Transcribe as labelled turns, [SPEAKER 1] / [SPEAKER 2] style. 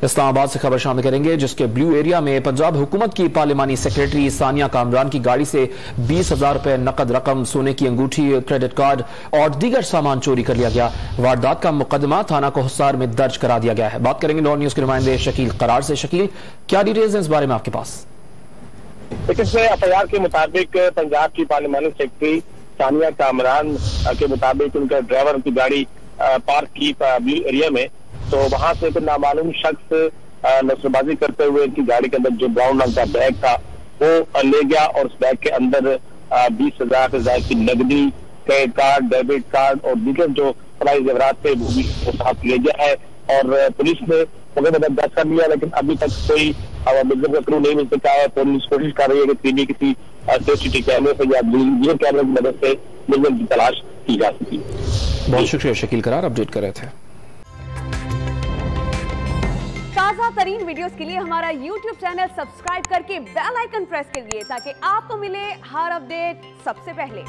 [SPEAKER 1] इस्लामाबाद से खबर शामिल करेंगे, जिसके ब्लू एरिया में पंजाब हुकूमत की पार्लिमानी सेक्रेटरी सानिया कामरान की गाड़ी से 20,000 रुपए नकद रकम, सोने की अंगूठी, क्रेडिट कार्ड और दीगर सामान चोरी कर लिया गया। वारदात का मुकदमा थाना कोहसार में दर्ज करा दिया गया है। बात करेंगे नॉर न्यूज के नुमाइंदे शकील करार से। शकील, क्या डिटेल्स हैं इस बारे में आपके पास?
[SPEAKER 2] इसमें एफआईआर के मुताबिक पंजाब की पार्लिमानी सेक्रेटरी सानिया कामरान के मुताबिक उनका ड्राइवर की गाड़ी पार्क की ब्लू एरिया में, तो वहां से एक नामालूम शख्स नशरबाजी करते हुए इनकी गाड़ी के अंदर जो ब्राउन रंग का बैग था वो ले गया और उस बैग के अंदर 20,000 से ज्यादा की नकदी, क्रेडिट कार्ड, डेबिट कार्ड और दीगर जो फराई जेवरात थे वो भी साथ ले गया है। और पुलिस ने मुकदमा दर्ज कर लिया, लेकिन अभी तक कोई मुलजिम का क्लू नहीं मिल सका है। पुलिस कोशिश कर रही है कि किसी सीसीटीवी कैमरे से या वीडियो कैमरे की मदद से मुलजिम की तलाश की जा सकी।
[SPEAKER 1] बहुत शुक्रिया शकील करार, अपडेट कर रहे थे।
[SPEAKER 3] ताजा तरीन वीडियोस के लिए हमारा YouTube चैनल सब्सक्राइब करके बेल आइकन प्रेस करिए ताकि आपको मिले हर अपडेट सबसे पहले।